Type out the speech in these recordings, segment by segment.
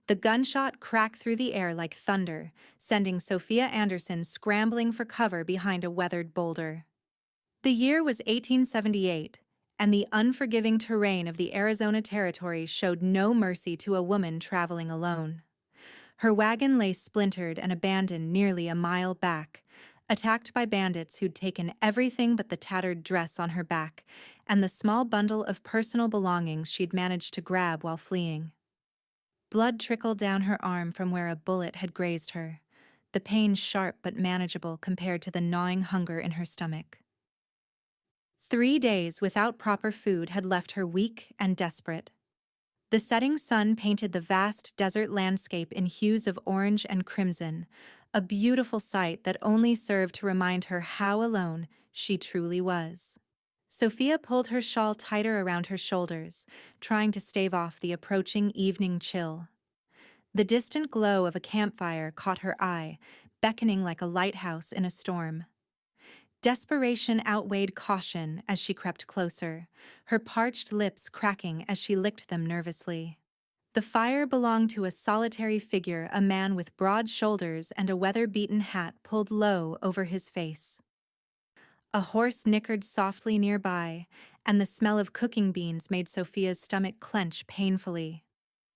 The gunshot cracked through the air like thunder, sending Sophia Anderson scrambling for cover behind a weathered boulder. The year was 1878, and the unforgiving terrain of the Arizona Territory showed no mercy to a woman traveling alone. Her wagon lay splintered and abandoned nearly a mile back, attacked by bandits who'd taken everything but the tattered dress on her back and the small bundle of personal belongings she'd managed to grab while fleeing. Blood trickled down her arm from where a bullet had grazed her, the pain sharp but manageable compared to the gnawing hunger in her stomach. 3 days without proper food had left her weak and desperate. The setting sun painted the vast desert landscape in hues of orange and crimson, a beautiful sight that only served to remind her how alone she truly was. Sophia pulled her shawl tighter around her shoulders, trying to stave off the approaching evening chill. The distant glow of a campfire caught her eye, beckoning like a lighthouse in a storm. Desperation outweighed caution as she crept closer, her parched lips cracking as she licked them nervously. The fire belonged to a solitary figure, a man with broad shoulders and a weather-beaten hat pulled low over his face. A horse nickered softly nearby, and the smell of cooking beans made Sophia's stomach clench painfully.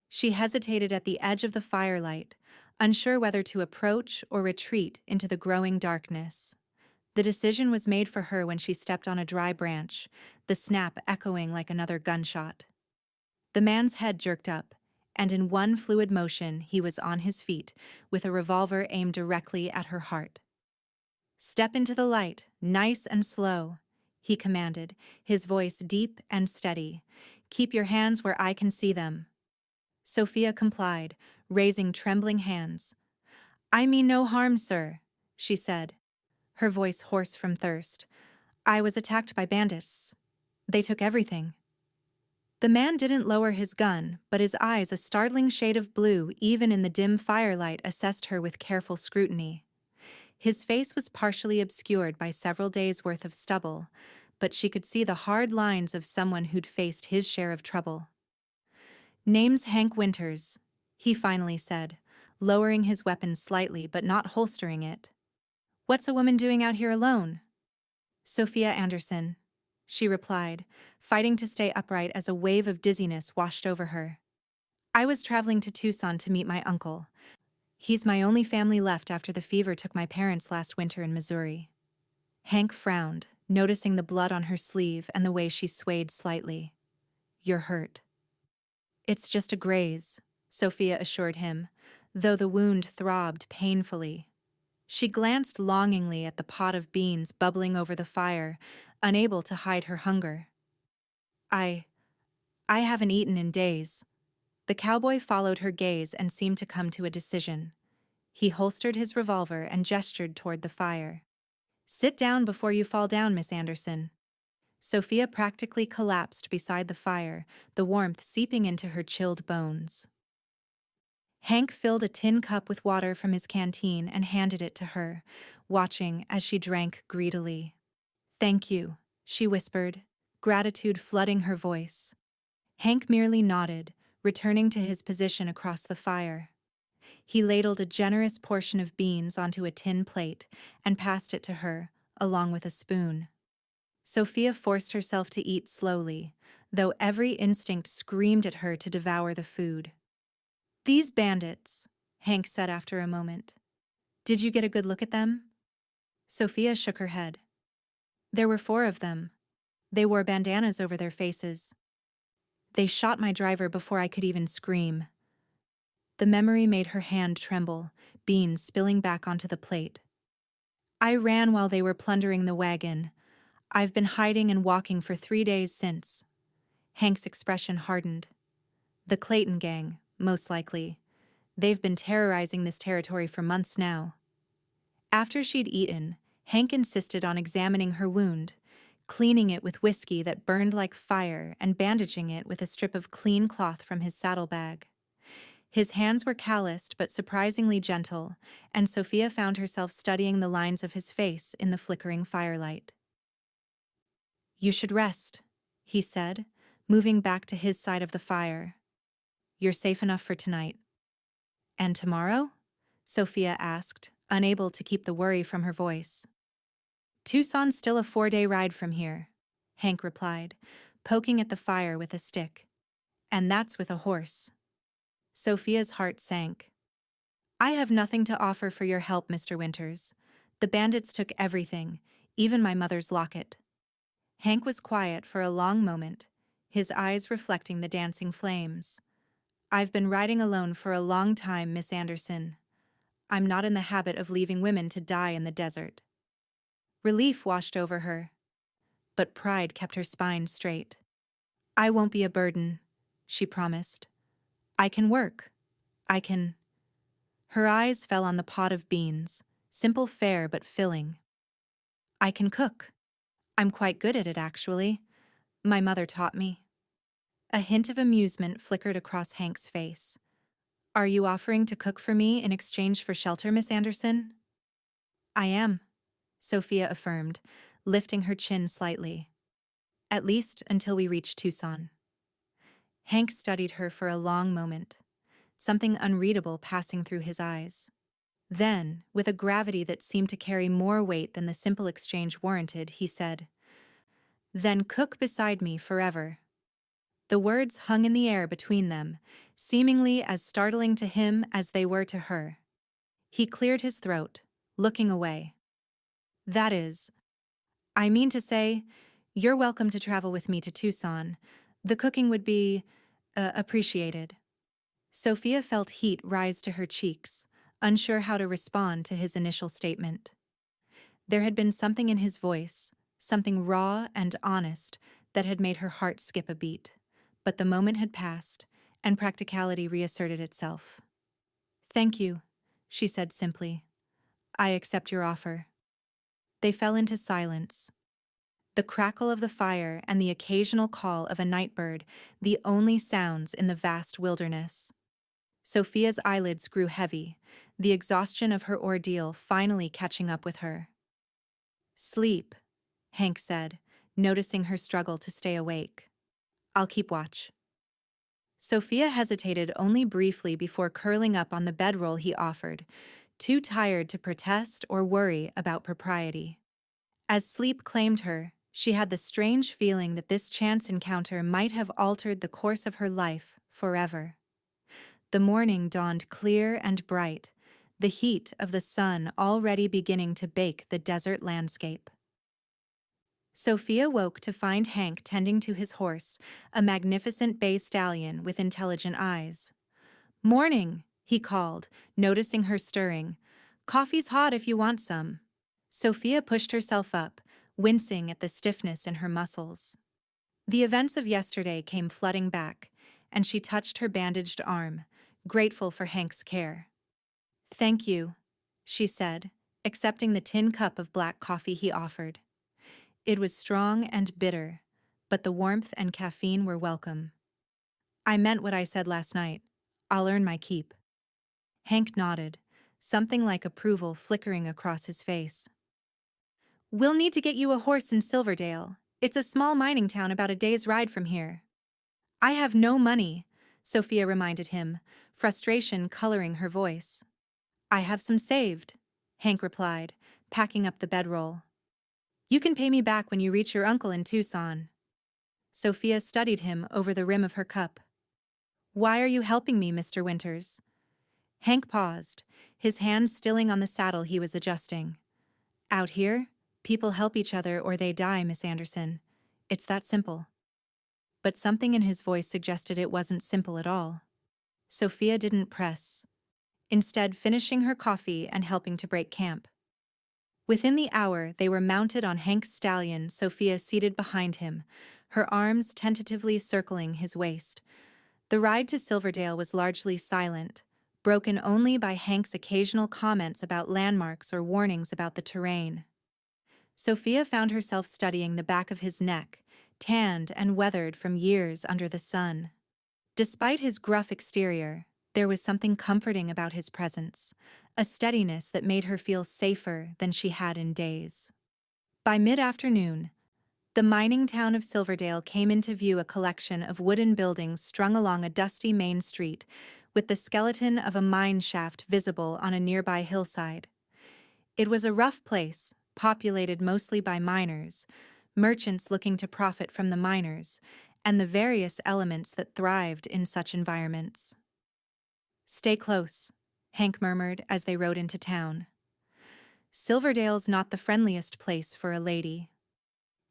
She hesitated at the edge of the firelight, unsure whether to approach or retreat into the growing darkness. The decision was made for her when she stepped on a dry branch, the snap echoing like another gunshot. The man's head jerked up, and in one fluid motion he was on his feet, with a revolver aimed directly at her heart. "Step into the light, nice and slow," he commanded, his voice deep and steady. "Keep your hands where I can see them." Sophia complied, raising trembling hands. "I mean no harm, sir," she said, her voice hoarse from thirst. "I was attacked by bandits. They took everything." The man didn't lower his gun, but his eyes, a startling shade of blue even in the dim firelight, assessed her with careful scrutiny. His face was partially obscured by several days' worth of stubble, but she could see the hard lines of someone who'd faced his share of trouble. "Name's Hank Winters," he finally said, lowering his weapon slightly but not holstering it. "What's a woman doing out here alone?" "Sophia Anderson," she replied, fighting to stay upright as a wave of dizziness washed over her. "I was traveling to Tucson to meet my uncle. He's my only family left after the fever took my parents last winter in Missouri." Hank frowned, noticing the blood on her sleeve and the way she swayed slightly. "You're hurt." "It's just a graze," Sophia assured him, though the wound throbbed painfully. She glanced longingly at the pot of beans bubbling over the fire, unable to hide her hunger. I haven't eaten in days." The cowboy followed her gaze and seemed to come to a decision. He holstered his revolver and gestured toward the fire. "Sit down before you fall down, Miss Anderson." Sophia practically collapsed beside the fire, the warmth seeping into her chilled bones. Hank filled a tin cup with water from his canteen and handed it to her, watching as she drank greedily. "Thank you," she whispered, gratitude flooding her voice. Hank merely nodded, returning to his position across the fire. He ladled a generous portion of beans onto a tin plate and passed it to her, along with a spoon. Sophia forced herself to eat slowly, though every instinct screamed at her to devour the food. "These bandits," Hank said after a moment. "Did you get a good look at them?" Sophia shook her head. "There were 4 of them. They wore bandanas over their faces. They shot my driver before I could even scream." The memory made her hand tremble, beans spilling back onto the plate. "I ran while they were plundering the wagon. I've been hiding and walking for 3 days since." Hank's expression hardened. "The Clayton gang, most likely. They've been terrorizing this territory for months now." After she'd eaten, Hank insisted on examining her wound, cleaning it with whiskey that burned like fire and bandaging it with a strip of clean cloth from his saddlebag. His hands were calloused but surprisingly gentle, and Sophia found herself studying the lines of his face in the flickering firelight. "You should rest," he said, moving back to his side of the fire. "You're safe enough for tonight." And tomorrow? Sophia asked, unable to keep the worry from her voice. Tucson's still a 4-day ride from here, Hank replied, poking at the fire with a stick. And that's with a horse. Sophia's heart sank. I have nothing to offer for your help, Mr. Winters. The bandits took everything, even my mother's locket. Hank was quiet for a long moment, his eyes reflecting the dancing flames. I've been riding alone for a long time, Miss Anderson. I'm not in the habit of leaving women to die in the desert. Relief washed over her, but pride kept her spine straight. I won't be a burden, she promised. I can work. I can. Her eyes fell on the pot of beans, simple fare but filling. I can cook. I'm quite good at it, actually. My mother taught me. A hint of amusement flickered across Hank's face. Are you offering to cook for me in exchange for shelter, Miss Anderson? I am, Sophia affirmed, lifting her chin slightly. At least until we reach Tucson. Hank studied her for a long moment, something unreadable passing through his eyes. Then, with a gravity that seemed to carry more weight than the simple exchange warranted, he said, Then cook beside me forever. The words hung in the air between them, seemingly as startling to him as they were to her. He cleared his throat, looking away. That is, I mean to say, you're welcome to travel with me to Tucson. The cooking would be, appreciated. Sophia felt heat rise to her cheeks, unsure how to respond to his initial statement. There had been something in his voice, something raw and honest, that had made her heart skip a beat. But the moment had passed, and practicality reasserted itself. Thank you, she said simply. I accept your offer. They fell into silence. The crackle of the fire and the occasional call of a night bird, the only sounds in the vast wilderness. Sophia's eyelids grew heavy, the exhaustion of her ordeal finally catching up with her. Sleep, Hank said, noticing her struggle to stay awake. I'll keep watch. Sophia hesitated only briefly before curling up on the bedroll he offered, too tired to protest or worry about propriety. As sleep claimed her, she had the strange feeling that this chance encounter might have altered the course of her life forever. The morning dawned clear and bright, the heat of the sun already beginning to bake the desert landscape. Sophia woke to find Hank tending to his horse, a magnificent bay stallion with intelligent eyes. Morning, he called, noticing her stirring. Coffee's hot if you want some. Sophia pushed herself up, wincing at the stiffness in her muscles. The events of yesterday came flooding back, and she touched her bandaged arm, grateful for Hank's care. Thank you, she said, accepting the tin cup of black coffee he offered. It was strong and bitter, but the warmth and caffeine were welcome. I meant what I said last night. I'll earn my keep. Hank nodded, something like approval flickering across his face. We'll need to get you a horse in Silverdale. It's a small mining town about a day's ride from here. I have no money, Sophia reminded him, frustration coloring her voice. I have some saved, Hank replied, packing up the bedroll. You can pay me back when you reach your uncle in Tucson. Sophia studied him over the rim of her cup. Why are you helping me, Mr. Winters? Hank paused, his hands stilling on the saddle he was adjusting. Out here, people help each other or they die, Miss Anderson. It's that simple. But something in his voice suggested it wasn't simple at all. Sophia didn't press, instead finishing her coffee and helping to break camp. Within the hour, they were mounted on Hank's stallion, Sophia seated behind him, her arms tentatively circling his waist. The ride to Silverdale was largely silent, broken only by Hank's occasional comments about landmarks or warnings about the terrain. Sophia found herself studying the back of his neck, tanned and weathered from years under the sun. Despite his gruff exterior, there was something comforting about his presence, a steadiness that made her feel safer than she had in days. By mid-afternoon, the mining town of Silverdale came into view, a collection of wooden buildings strung along a dusty main street with the skeleton of a mine shaft visible on a nearby hillside. It was a rough place, populated mostly by miners, merchants looking to profit from the miners, and the various elements that thrived in such environments. "Stay close," Hank murmured as they rode into town. "Silverdale's not the friendliest place for a lady."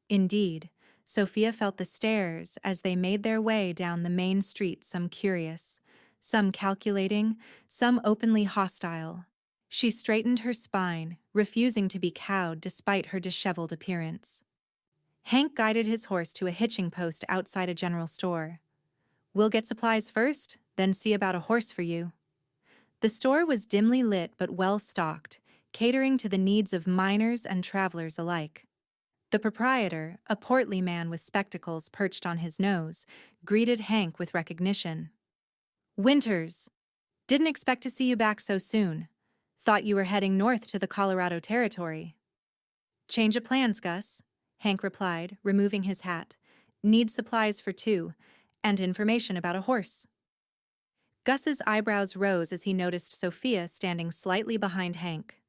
Indeed, Sophia felt the stares as they made their way down the main street, some curious, some calculating, some openly hostile. She straightened her spine, refusing to be cowed despite her disheveled appearance. Hank guided his horse to a hitching post outside a general store. "We'll get supplies first, then see about a horse for you." The store was dimly lit but well-stocked, catering to the needs of miners and travelers alike. The proprietor, a portly man with spectacles perched on his nose, greeted Hank with recognition. "Winters! Didn't expect to see you back so soon. Thought you were heading north to the Colorado Territory." "Change of plans, Gus," Hank replied, removing his hat. "Need supplies for two, and information about a horse." Gus's eyebrows rose as he noticed Sophia standing slightly behind Hank.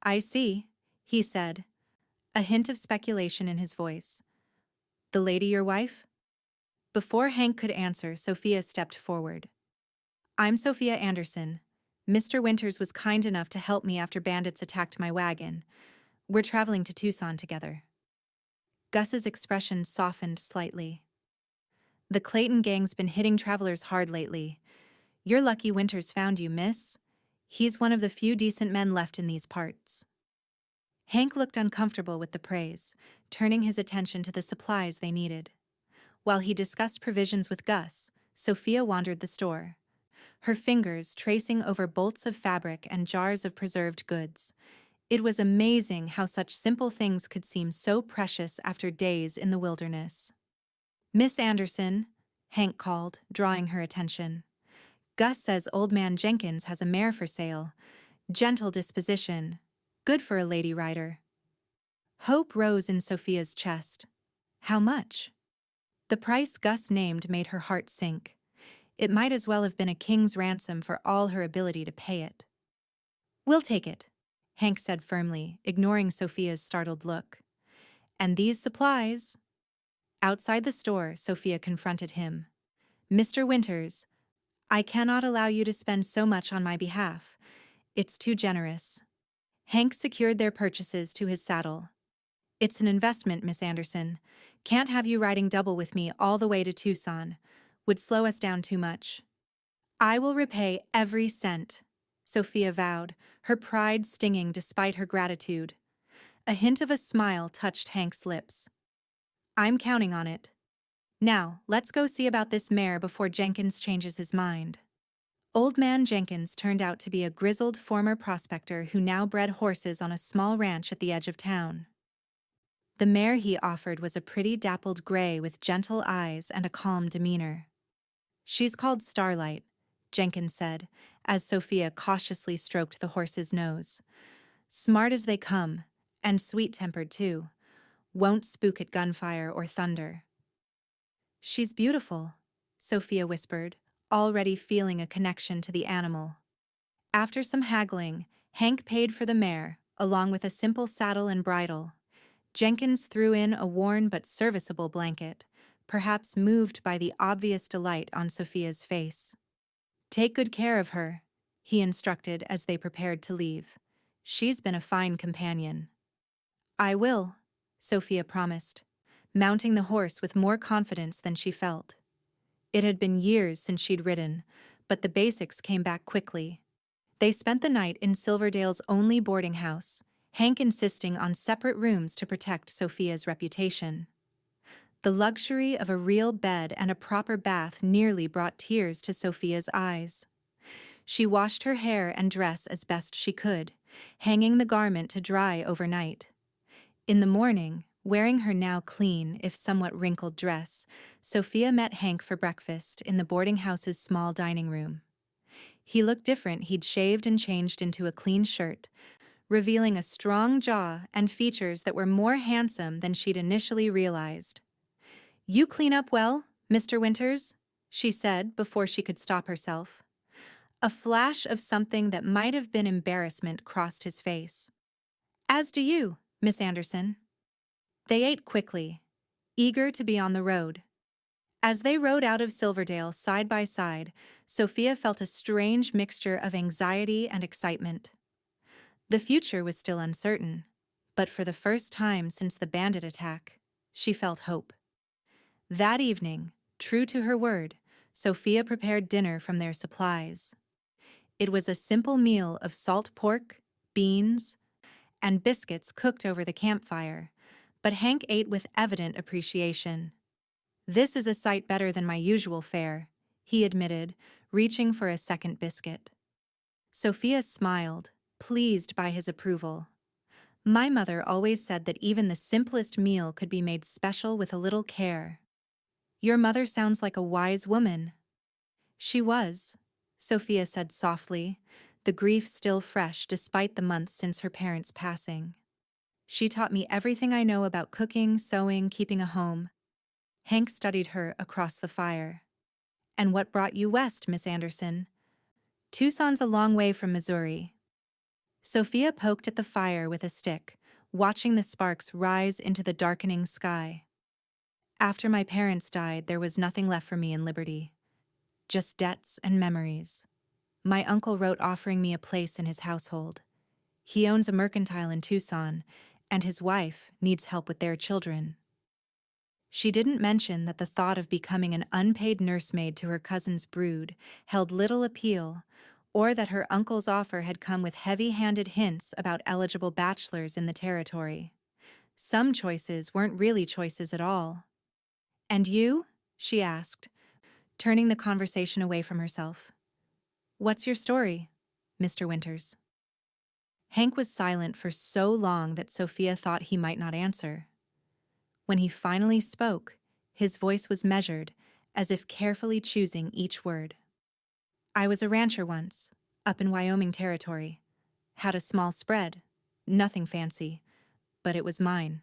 "I see," he said, a hint of speculation in his voice. "The lady your wife?" Before Hank could answer, Sophia stepped forward. "I'm Sophia Anderson. Mr. Winters was kind enough to help me after bandits attacked my wagon. We're traveling to Tucson together." Gus's expression softened slightly. "The Clayton gang's been hitting travelers hard lately. You're lucky Winters found you, miss. He's one of the few decent men left in these parts." Hank looked uncomfortable with the praise, turning his attention to the supplies they needed. While he discussed provisions with Gus, Sophia wandered the store, her fingers tracing over bolts of fabric and jars of preserved goods. It was amazing how such simple things could seem so precious after days in the wilderness. "Miss Anderson," Hank called, drawing her attention. "Gus says Old Man Jenkins has a mare for sale. Gentle disposition. Good for a lady rider." Hope rose in Sophia's chest. "How much?" The price Gus named made her heart sink. It might as well have been a king's ransom for all her ability to pay it. "We'll take it," Hank said firmly, ignoring Sophia's startled look. "And these supplies—" Outside the store, Sophia confronted him. "Mr. Winters, I cannot allow you to spend so much on my behalf. It's too generous." Hank secured their purchases to his saddle. "It's an investment, Miss Anderson. Can't have you riding double with me all the way to Tucson. Would slow us down too much." "I will repay every cent," Sophia vowed, her pride stinging despite her gratitude. A hint of a smile touched Hank's lips. "I'm counting on it. Now, let's go see about this mare before Jenkins changes his mind." Old Man Jenkins turned out to be a grizzled former prospector who now bred horses on a small ranch at the edge of town. The mare he offered was a pretty dappled gray with gentle eyes and a calm demeanor. "She's called Starlight," Jenkins said, as Sophia cautiously stroked the horse's nose. "Smart as they come, and sweet-tempered too. Won't spook at gunfire or thunder." "She's beautiful," Sophia whispered, already feeling a connection to the animal. After some haggling, Hank paid for the mare, along with a simple saddle and bridle. Jenkins threw in a worn but serviceable blanket, perhaps moved by the obvious delight on Sophia's face. "Take good care of her," he instructed as they prepared to leave. "She's been a fine companion." "I will," Sophia promised, mounting the horse with more confidence than she felt. It had been years since she'd ridden, but the basics came back quickly. They spent the night in Silverdale's only boarding house, Hank insisting on separate rooms to protect Sophia's reputation. The luxury of a real bed and a proper bath nearly brought tears to Sophia's eyes. She washed her hair and dress as best she could, hanging the garment to dry overnight. In the morning, wearing her now clean, if somewhat wrinkled dress, Sophia met Hank for breakfast in the boarding house's small dining room. He looked different. He'd shaved and changed into a clean shirt, revealing a strong jaw and features that were more handsome than she'd initially realized. "You clean up well, Mr. Winters," she said before she could stop herself. A flash of something that might have been embarrassment crossed his face. As do you, Miss Anderson. They ate quickly, eager to be on the road. As they rode out of Silverdale side by side, Sophia felt a strange mixture of anxiety and excitement. The future was still uncertain, but for the first time since the bandit attack, she felt hope. That evening, true to her word, Sophia prepared dinner from their supplies. It was a simple meal of salt pork, beans, and biscuits cooked over the campfire, but Hank ate with evident appreciation. "This is a sight better than my usual fare," he admitted, reaching for a second biscuit. Sophia smiled, pleased by his approval. "My mother always said that even the simplest meal could be made special with a little care." "Your mother sounds like a wise woman." "She was," Sophia said softly, the grief still fresh despite the months since her parents' passing. "She taught me everything I know about cooking, sewing, keeping a home." Hank studied her across the fire. "And what brought you west, Miss Anderson?" "Tucson's a long way from Missouri." Sophia poked at the fire with a stick, watching the sparks rise into the darkening sky. "After my parents died, there was nothing left for me in Liberty. Just debts and memories. My uncle wrote offering me a place in his household. He owns a mercantile in Tucson, and his wife needs help with their children." She didn't mention that the thought of becoming an unpaid nursemaid to her cousin's brood held little appeal, or that her uncle's offer had come with heavy-handed hints about eligible bachelors in the territory. Some choices weren't really choices at all. "And you?" she asked, turning the conversation away from herself. "What's your story, Mr. Winters?" Hank was silent for so long that Sophia thought he might not answer. When he finally spoke, his voice was measured, as if carefully choosing each word. "I was a rancher once, up in Wyoming territory. Had a small spread, nothing fancy, but it was mine."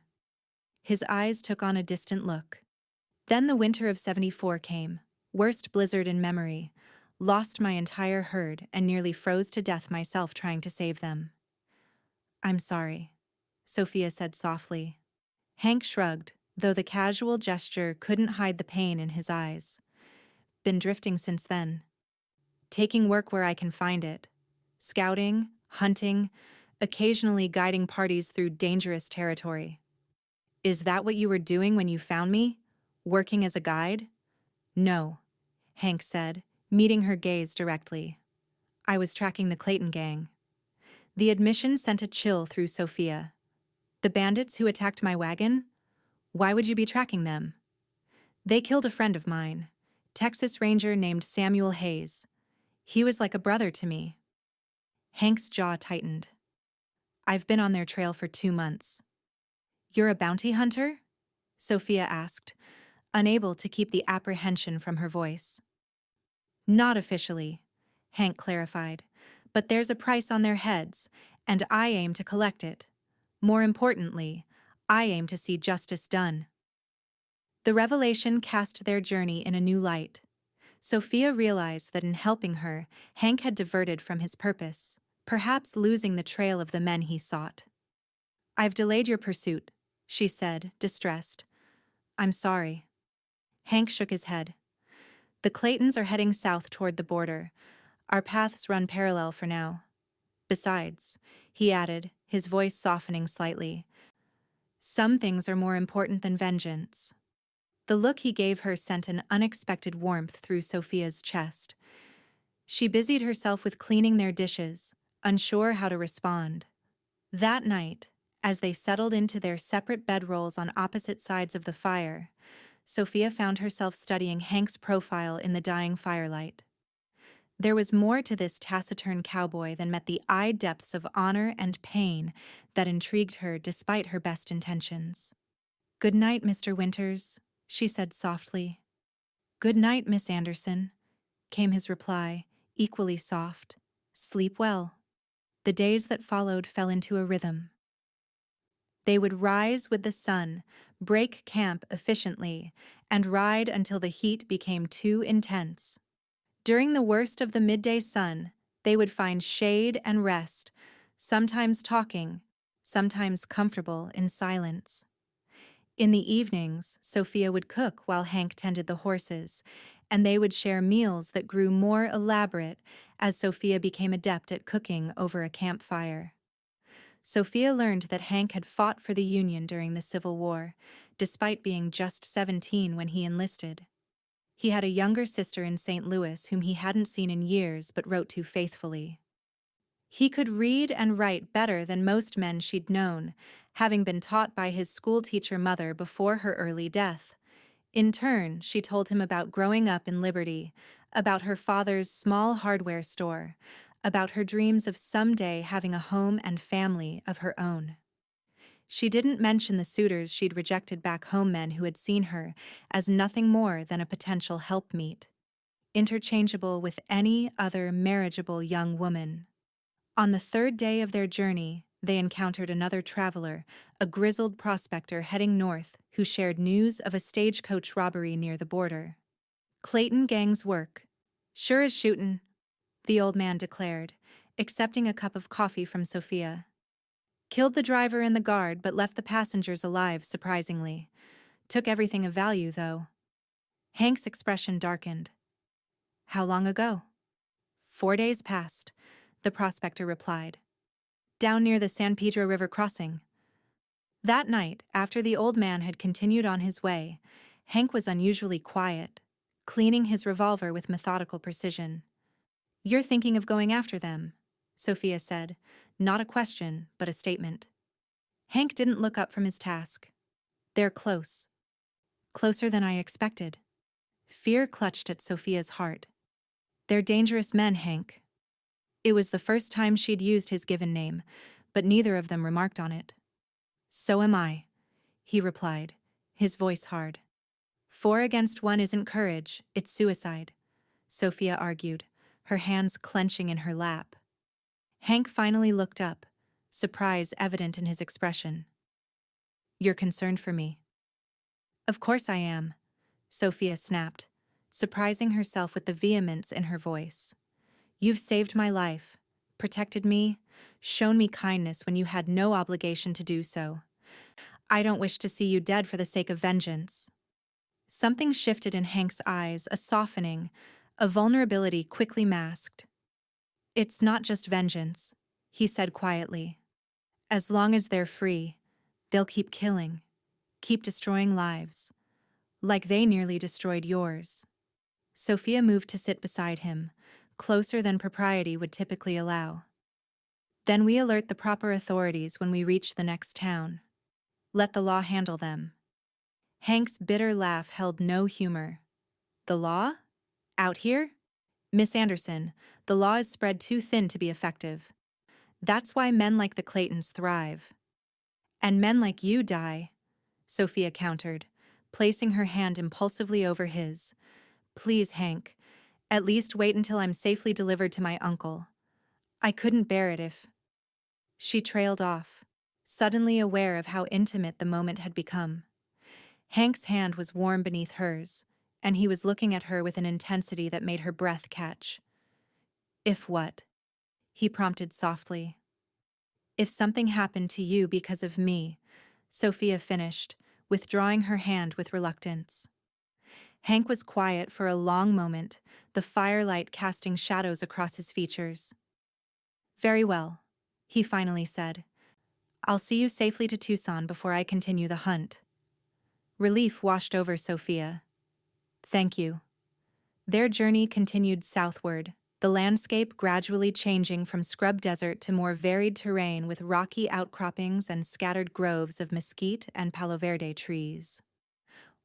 His eyes took on a distant look. "Then the winter of '74 came, worst blizzard in memory, lost my entire herd and nearly froze to death myself trying to save them." "I'm sorry," Sophia said softly. Hank shrugged, though the casual gesture couldn't hide the pain in his eyes. "Been drifting since then. Taking work where I can find it. Scouting, hunting, occasionally guiding parties through dangerous territory." "Is that what you were doing when you found me? Working as a guide?" "No," Hank said, meeting her gaze directly. "I was tracking the Clayton gang." The admission sent a chill through Sophia. "The bandits who attacked my wagon? Why would you be tracking them?" "They killed a friend of mine, Texas Ranger named Samuel Hayes. He was like a brother to me." Hank's jaw tightened. "I've been on their trail for 2 months." "You're a bounty hunter?" Sophia asked, unable to keep the apprehension from her voice. "Not officially," Hank clarified, "but there's a price on their heads, and I aim to collect it. More importantly, I aim to see justice done." The revelation cast their journey in a new light. Sophia realized that in helping her, Hank had diverted from his purpose, perhaps losing the trail of the men he sought. "I've delayed your pursuit," she said, distressed. "I'm sorry." Hank shook his head. "The Claytons are heading south toward the border. Our paths run parallel for now. Besides," he added, his voice softening slightly, "some things are more important than vengeance." The look he gave her sent an unexpected warmth through Sophia's chest. She busied herself with cleaning their dishes, unsure how to respond. That night, as they settled into their separate bedrolls on opposite sides of the fire, Sophia found herself studying Hank's profile in the dying firelight. There was more to this taciturn cowboy than met the eye depths of honor and pain that intrigued her despite her best intentions. "Good night, Mr. Winters," she said softly. "Good night, Miss Anderson," came his reply, equally soft. "Sleep well." The days that followed fell into a rhythm. They would rise with the sun, break camp efficiently, and ride until the heat became too intense. During the worst of the midday sun, they would find shade and rest, sometimes talking, sometimes comfortable in silence. In the evenings, Sophia would cook while Hank tended the horses, and they would share meals that grew more elaborate as Sophia became adept at cooking over a campfire. Sophia learned that Hank had fought for the Union during the Civil War, despite being just 17 when he enlisted. He had a younger sister in St. Louis whom he hadn't seen in years but wrote to faithfully. He could read and write better than most men she'd known, having been taught by his schoolteacher mother before her early death. In turn, she told him about growing up in Liberty, about her father's small hardware store, about her dreams of someday having a home and family of her own. She didn't mention the suitors she'd rejected back home, men who had seen her as nothing more than a potential helpmeet, interchangeable with any other marriageable young woman. On the third day of their journey, they encountered another traveler, a grizzled prospector heading north who shared news of a stagecoach robbery near the border. "Clayton gang's work. Sure as shootin'," the old man declared, accepting a cup of coffee from Sophia. "Killed the driver and the guard but left the passengers alive, surprisingly. Took everything of value, though." Hank's expression darkened. "How long ago?" "4 days past," the prospector replied. "Down near the San Pedro River crossing." That night, after the old man had continued on his way, Hank was unusually quiet, cleaning his revolver with methodical precision. "You're thinking of going after them," Sophia said, not a question, but a statement. Hank didn't look up from his task. "They're close. Closer than I expected." Fear clutched at Sophia's heart. "They're dangerous men, Hank." It was the first time she'd used his given name, but neither of them remarked on it. "So am I," he replied, his voice hard. "4 against 1 isn't courage, it's suicide," Sophia argued, her hands clenching in her lap. Hank finally looked up, surprise evident in his expression. "You're concerned for me." "Of course I am," Sophia snapped, surprising herself with the vehemence in her voice. "You've saved my life, protected me, shown me kindness when you had no obligation to do so. I don't wish to see you dead for the sake of vengeance." Something shifted in Hank's eyes, a softening, a vulnerability quickly masked. "It's not just vengeance," he said quietly. "As long as they're free, they'll keep killing, keep destroying lives, like they nearly destroyed yours." Sophia moved to sit beside him, closer than propriety would typically allow. "Then we alert the proper authorities when we reach the next town. Let the law handle them." Hank's bitter laugh held no humor. "The law? Out here? Miss Anderson, the law is spread too thin to be effective. That's why men like the Claytons thrive. And men like you die," Sophia countered, placing her hand impulsively over his. "Please, Hank, at least wait until I'm safely delivered to my uncle. I couldn't bear it if—" She trailed off, suddenly aware of how intimate the moment had become. Hank's hand was warm beneath hers, and he was looking at her with an intensity that made her breath catch. "If what?" he prompted softly. "If something happened to you because of me," Sophia finished, withdrawing her hand with reluctance. Hank was quiet for a long moment, the firelight casting shadows across his features. "Very well," he finally said. "I'll see you safely to Tucson before I continue the hunt." Relief washed over Sophia. "Thank you." Their journey continued southward, the landscape gradually changing from scrub desert to more varied terrain with rocky outcroppings and scattered groves of mesquite and palo verde trees.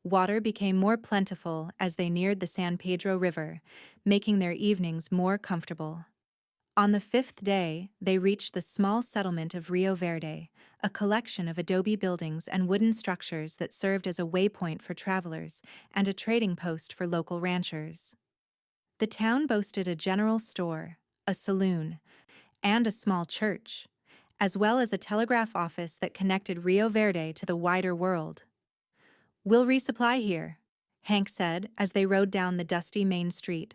Water became more plentiful as they neared the San Pedro River, making their evenings more comfortable. On the 5th day, they reached the small settlement of Rio Verde, a collection of adobe buildings and wooden structures that served as a waypoint for travelers and a trading post for local ranchers. The town boasted a general store, a saloon, and a small church, as well as a telegraph office that connected Rio Verde to the wider world. "We'll resupply here," Hank said as they rode down the dusty main street.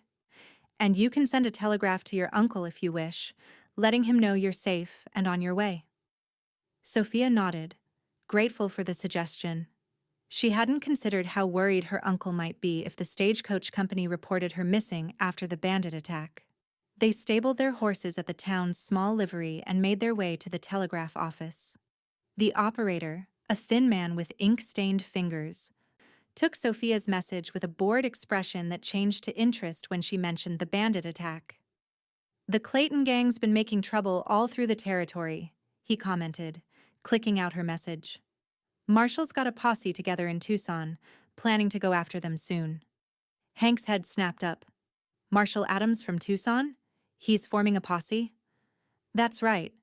And you can send a telegraph to your uncle if you wish, letting him know you're safe and on your way. Sophia nodded, grateful for the suggestion. She hadn't considered how worried her uncle might be if the stagecoach company reported her missing after the bandit attack. They stabled their horses at the town's small livery and made their way to the telegraph office. The operator, a thin man with ink-stained fingers, took Sophia's message with a bored expression that changed to interest when she mentioned the bandit attack. "The Clayton gang's been making trouble all through the territory," he commented, clicking out her message. "Marshall's got a posse together in Tucson, planning to go after them soon." Hank's head snapped up. "Marshall Adams from Tucson? He's forming a posse?" "That's right,"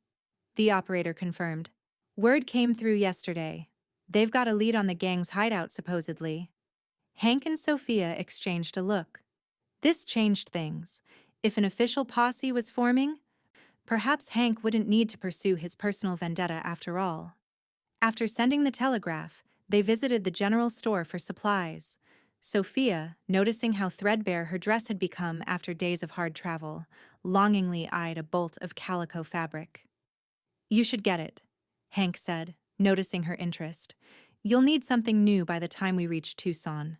the operator confirmed. "Word came through yesterday. They've got a lead on the gang's hideout, supposedly." Hank and Sophia exchanged a look. This changed things. If an official posse was forming, perhaps Hank wouldn't need to pursue his personal vendetta after all. After sending the telegraph, they visited the general store for supplies. Sophia, noticing how threadbare her dress had become after days of hard travel, longingly eyed a bolt of calico fabric. "You should get it," Hank said, noticing her interest. "You'll need something new by the time we reach Tucson."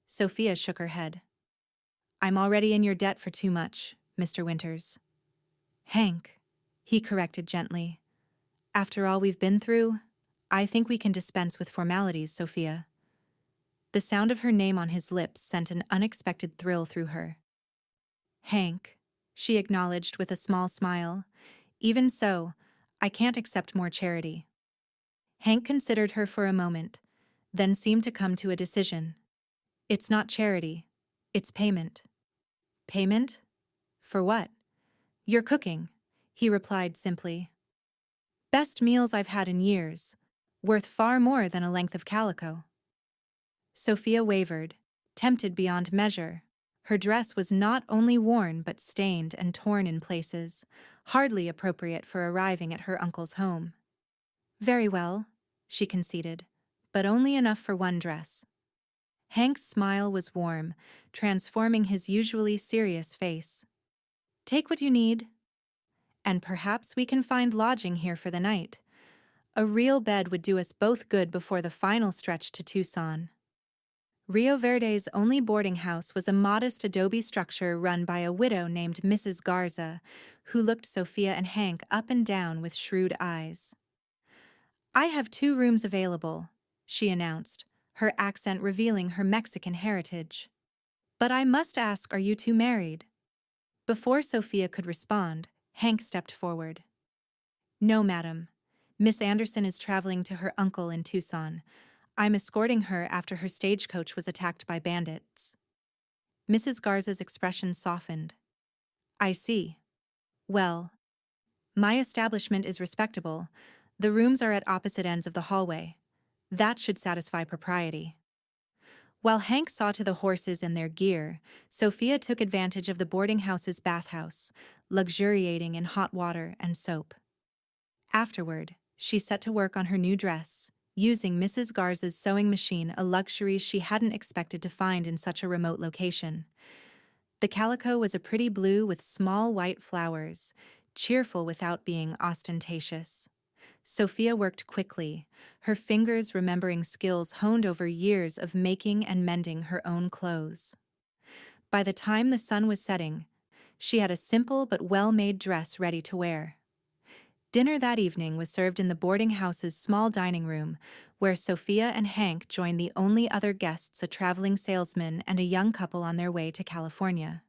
Sophia shook her head. "I'm already in your debt for too much, Mr. Winters." "Hank," he corrected gently. "After all we've been through, I think we can dispense with formalities, Sophia." The sound of her name on his lips sent an unexpected thrill through her. "Hank," she acknowledged with a small smile. "Even so, I can't accept more charity." Hank considered her for a moment, then seemed to come to a decision. "It's not charity, it's payment." "Payment? For what?" "Your cooking," he replied simply. "Best meals I've had in years, worth far more than a length of calico." Sophia wavered, tempted beyond measure. Her dress was not only worn but stained and torn in places, hardly appropriate for arriving at her uncle's home. "Very well," she conceded, "but only enough for one dress." Hank's smile was warm, transforming his usually serious face. "Take what you need. And perhaps we can find lodging here for the night. A real bed would do us both good before the final stretch to Tucson." Rio Verde's only boarding house was a modest adobe structure run by a widow named Mrs. Garza, who looked Sophia and Hank up and down with shrewd eyes. "I have 2 rooms available," she announced, her accent revealing her Mexican heritage. "But I must ask, are you 2 married?" Before Sophia could respond, Hank stepped forward. "No, madam. Miss Anderson is traveling to her uncle in Tucson. I'm escorting her after her stagecoach was attacked by bandits." Mrs. Garza's expression softened. "I see. Well, my establishment is respectable. The rooms are at opposite ends of the hallway. That should satisfy propriety." While Hank saw to the horses and their gear, Sophia took advantage of the boarding house's bathhouse, luxuriating in hot water and soap. Afterward, she set to work on her new dress, using Mrs. Garza's sewing machine, a luxury she hadn't expected to find in such a remote location. The calico was a pretty blue with small white flowers, cheerful without being ostentatious. Sophia worked quickly, her fingers remembering skills honed over years of making and mending her own clothes. By the time the sun was setting, she had a simple but well-made dress ready to wear. Dinner that evening was served in the boarding house's small dining room, where Sophia and Hank joined the only other guests, a traveling salesman and a young couple on their way to California.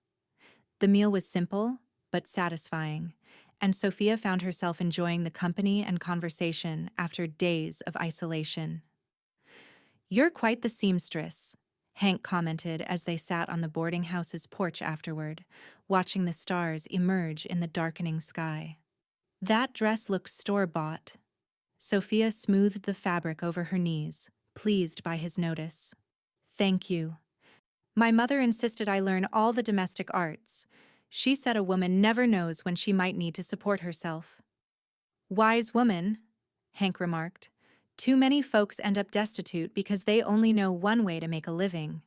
The meal was simple, but satisfying, and Sophia found herself enjoying the company and conversation after days of isolation. "You're quite the seamstress," Hank commented as they sat on the boarding house's porch afterward, watching the stars emerge in the darkening sky. "That dress looks store-bought." Sophia smoothed the fabric over her knees, pleased by his notice. "Thank you. My mother insisted I learn all the domestic arts. She said a woman never knows when she might need to support herself." "Wise woman," Hank remarked. "Too many folks end up destitute because they only know one way to make a living."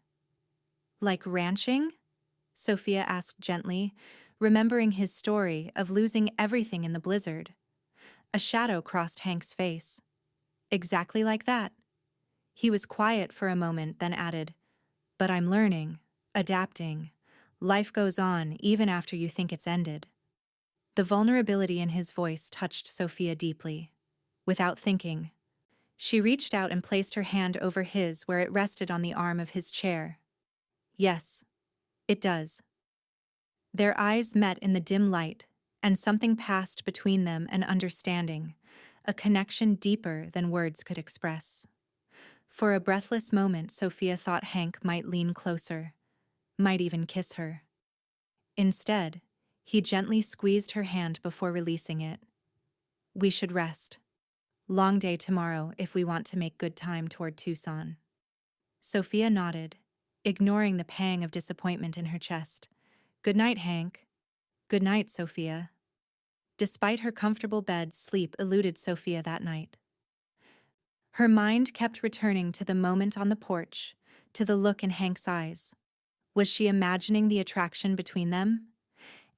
"Like ranching?" Sophia asked gently, remembering his story of losing everything in the blizzard. A shadow crossed Hank's face. Exactly like that. He was quiet for a moment, then added, "But I'm learning, adapting. Life goes on even after you think it's ended." The vulnerability in his voice touched Sophia deeply. Without thinking, she reached out and placed her hand over his where it rested on the arm of his chair. "Yes, it does." Their eyes met in the dim light, and something passed between them, an understanding, a connection deeper than words could express. For a breathless moment, Sophia thought Hank might lean closer, might even kiss her. Instead, he gently squeezed her hand before releasing it. "We should rest. Long day tomorrow if we want to make good time toward Tucson." Sophia nodded, ignoring the pang of disappointment in her chest. "Good night, Hank." "Good night, Sophia." Despite her comfortable bed, sleep eluded Sophia that night. Her mind kept returning to the moment on the porch, to the look in Hank's eyes. Was she imagining the attraction between them?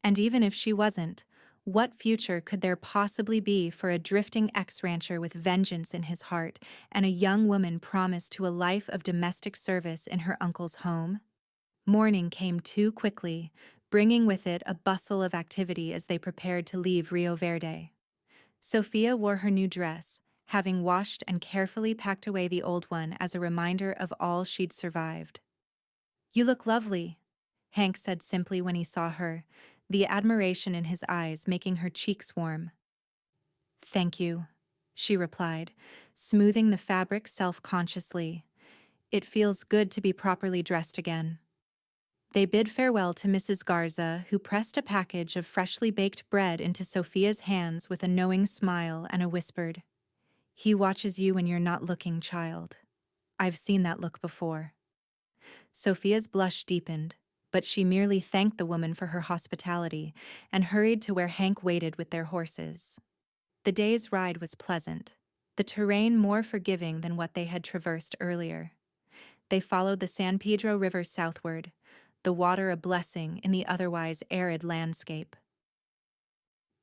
And even if she wasn't, what future could there possibly be for a drifting ex-rancher with vengeance in his heart and a young woman promised to a life of domestic service in her uncle's home? Morning came too quickly, bringing with it a bustle of activity as they prepared to leave Rio Verde. Sophia wore her new dress, having washed and carefully packed away the old one as a reminder of all she'd survived. "You look lovely," Hank said simply when he saw her, the admiration in his eyes making her cheeks warm. "Thank you," she replied, smoothing the fabric self-consciously. "It feels good to be properly dressed again." They bid farewell to Mrs. Garza, who pressed a package of freshly baked bread into Sophia's hands with a knowing smile and a whispered, "He watches you when you're not looking, child. I've seen that look before." Sophia's blush deepened, but she merely thanked the woman for her hospitality and hurried to where Hank waited with their horses. The day's ride was pleasant, the terrain more forgiving than what they had traversed earlier. They followed the San Pedro River southward, the water a blessing in the otherwise arid landscape.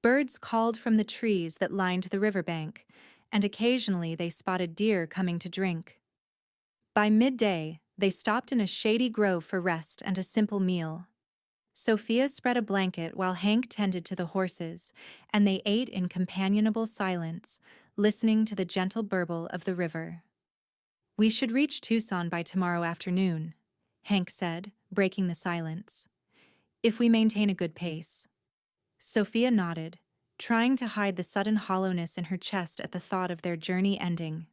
Birds called from the trees that lined the riverbank, and occasionally they spotted deer coming to drink. By midday, they stopped in a shady grove for rest and a simple meal. Sophia spread a blanket while Hank tended to the horses, and they ate in companionable silence, listening to the gentle burble of the river. "We should reach Tucson by tomorrow afternoon," Hank said, breaking the silence, "if we maintain a good pace." Sophia nodded, trying to hide the sudden hollowness in her chest at the thought of their journey ending.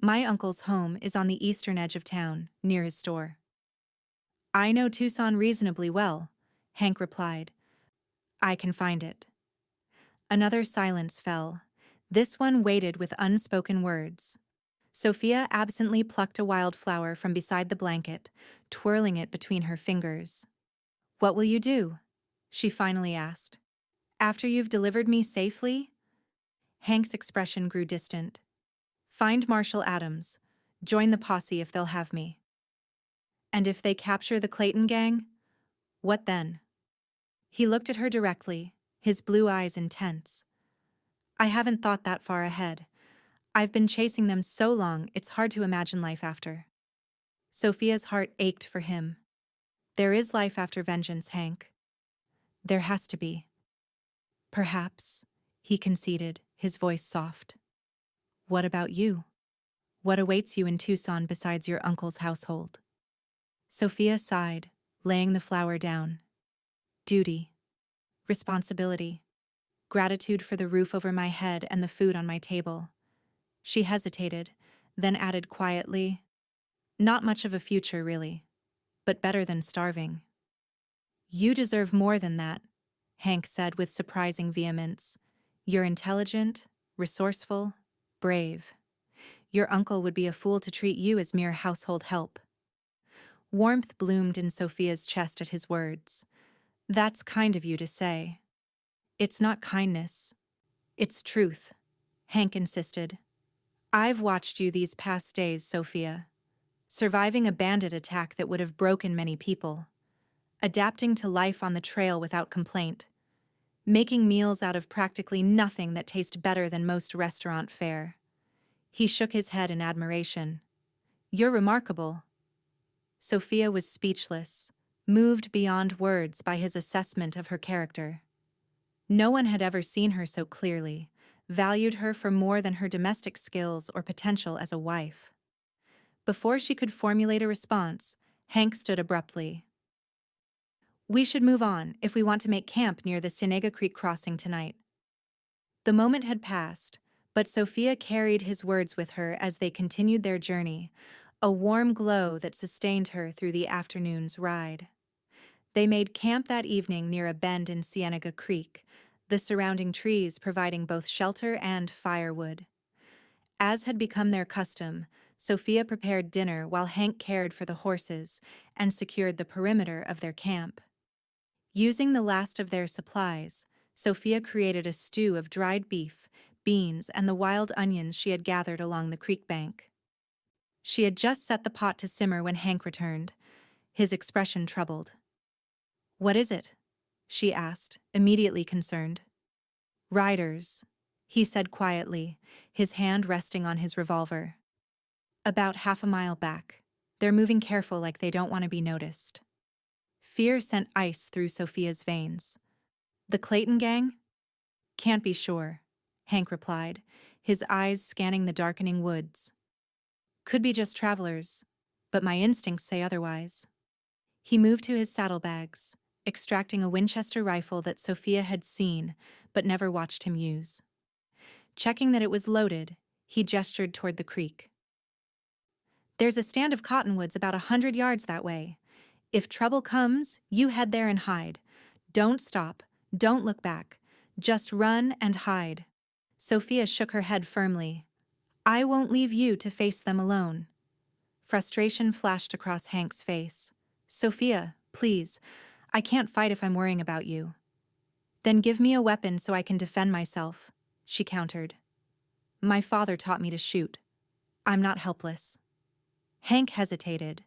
"My uncle's home is on the eastern edge of town, near his store." "I know Tucson reasonably well," Hank replied. "I can find it." Another silence fell. This one waited with unspoken words. Sophia absently plucked a wildflower from beside the blanket, twirling it between her fingers. "What will you do?" she finally asked. "After you've delivered me safely?" Hank's expression grew distant. "Find Marshall Adams. Join the posse if they'll have me." "And if they capture the Clayton gang? What then?" He looked at her directly, his blue eyes intense. "I haven't thought that far ahead. I've been chasing them so long it's hard to imagine life after." Sophia's heart ached for him. "There is life after vengeance, Hank." "There has to be." "Perhaps," he conceded, his voice soft. "What about you? What awaits you in Tucson besides your uncle's household?" Sophia sighed, laying the flower down. "Duty. Responsibility. Gratitude for the roof over my head and the food on my table." She hesitated, then added quietly, "Not much of a future, really, but better than starving." "You deserve more than that," Hank said with surprising vehemence. "You're intelligent, resourceful, brave. Your uncle would be a fool to treat you as mere household help." Warmth bloomed in Sophia's chest at his words. "That's kind of you to say." "It's not kindness. It's truth," Hank insisted. "I've watched you these past days, Sophia. Surviving a bandit attack that would have broken many people. adapting to life on the trail without complaint, making meals out of practically nothing that taste better than most restaurant fare. He shook his head in admiration. "You're remarkable." Sophia was speechless, moved beyond words by his assessment of her character. No one had ever seen her so clearly, valued her for more than her domestic skills or potential as a wife. Before she could formulate a response, Hank stood abruptly. "We should move on if we want to make camp near the Sinega Creek crossing tonight." The moment had passed, but Sophia carried his words with her as they continued their journey, a warm glow that sustained her through the afternoon's ride. They made camp that evening near a bend in Cienega Creek, the surrounding trees providing both shelter and firewood. As had become their custom, Sophia prepared dinner while Hank cared for the horses and secured the perimeter of their camp. Using the last of their supplies, Sophia created a stew of dried beef, beans, and the wild onions she had gathered along the creek bank. She had just set the pot to simmer when Hank returned, his expression troubled. "What is it?" she asked, immediately concerned. "Riders," he said quietly, his hand resting on his revolver. "About half a mile back. They're moving careful like they don't want to be noticed." Fear sent ice through Sophia's veins. "The Clayton gang?" "Can't be sure," Hank replied, his eyes scanning the darkening woods. "Could be just travelers, but my instincts say otherwise." He moved to his saddlebags, extracting a Winchester rifle that Sophia had seen but never watched him use. Checking that it was loaded, he gestured toward the creek. "There's a stand of cottonwoods about 100 yards that way. If trouble comes, you head there and hide. Don't stop, don't look back. Just run and hide." Sophia shook her head firmly. "I won't leave you to face them alone." Frustration flashed across Hank's face. "Sophia, please. I can't fight if I'm worrying about you." "Then give me a weapon so I can defend myself," she countered. "My father taught me to shoot. I'm not helpless." Hank hesitated,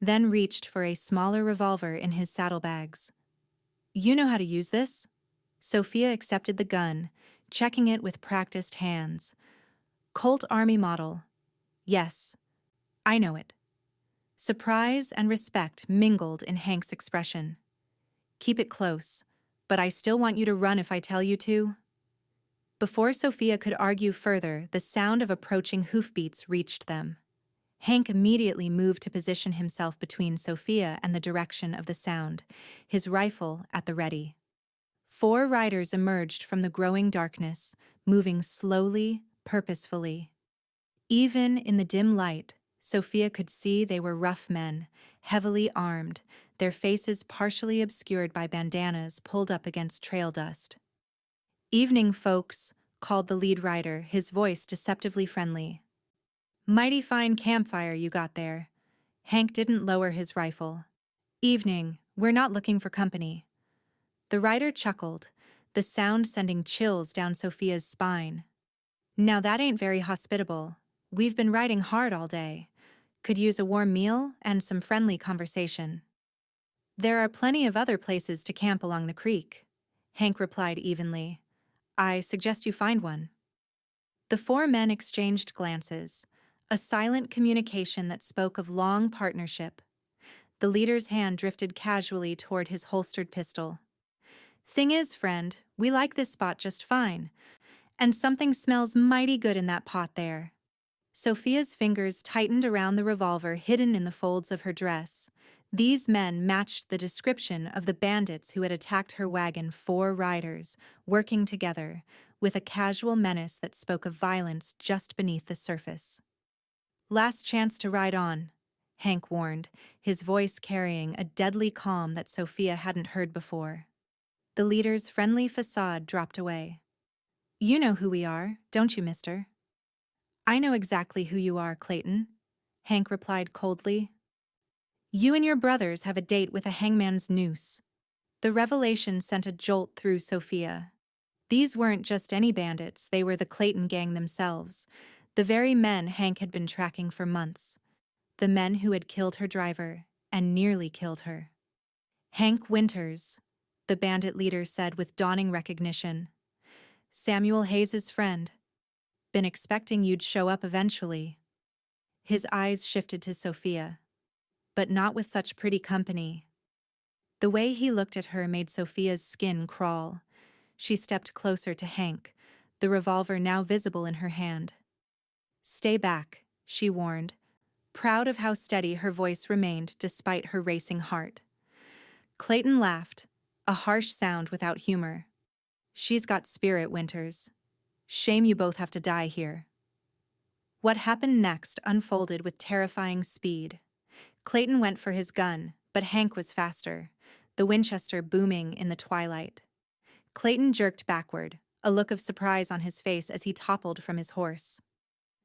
then reached for a smaller revolver in his saddlebags. "You know how to use this?" Sophia accepted the gun, checking it with practiced hands. "Colt Army model." "Yes, I know it." Surprise and respect mingled in Hank's expression. "Keep it close, but I still want you to run if I tell you to." Before Sophia could argue further, the sound of approaching hoofbeats reached them. Hank immediately moved to position himself between Sophia and the direction of the sound, his rifle at the ready. 4 riders emerged from the growing darkness, moving slowly, purposefully. Even in the dim light, Sophia could see they were rough men, heavily armed, their faces partially obscured by bandanas pulled up against trail dust. "Evening, folks," called the lead rider, his voice deceptively friendly. "Mighty fine campfire you got there." Hank didn't lower his rifle. "Evening, we're not looking for company." The rider chuckled, the sound sending chills down Sophia's spine. "Now that ain't very hospitable. We've been riding hard all day. Could use a warm meal and some friendly conversation." "There are plenty of other places to camp along the creek," Hank replied evenly. "I suggest you find one." The 4 men exchanged glances, a silent communication that spoke of long partnership. The leader's hand drifted casually toward his holstered pistol. "Thing is, friend, we like this spot just fine. And something smells mighty good in that pot there." Sophia's fingers tightened around the revolver hidden in the folds of her dress. These men matched the description of the bandits who had attacked her wagon, 4 riders, working together, with a casual menace that spoke of violence just beneath the surface. "Last chance to ride on," Hank warned, his voice carrying a deadly calm that Sophia hadn't heard before. The leader's friendly facade dropped away. "You know who we are, don't you, mister?" "I know exactly who you are, Clayton," Hank replied coldly. "You and your brothers have a date with a hangman's noose." The revelation sent a jolt through Sophia. These weren't just any bandits, they were the Clayton gang themselves, the very men Hank had been tracking for months. The men who had killed her driver and nearly killed her. Hank Winters, the bandit leader said with dawning recognition. Samuel Hayes's friend. Been expecting you'd show up eventually. His eyes shifted to Sophia. But not with such pretty company. The way he looked at her made Sophia's skin crawl. She stepped closer to Hank, the revolver now visible in her hand. Stay back, she warned, proud of how steady her voice remained despite her racing heart. Clayton laughed, a harsh sound without humor. She's got spirit, Winters. Shame you both have to die here. What happened next unfolded with terrifying speed. Clayton went for his gun, but Hank was faster, the Winchester booming in the twilight. Clayton jerked backward, a look of surprise on his face as he toppled from his horse.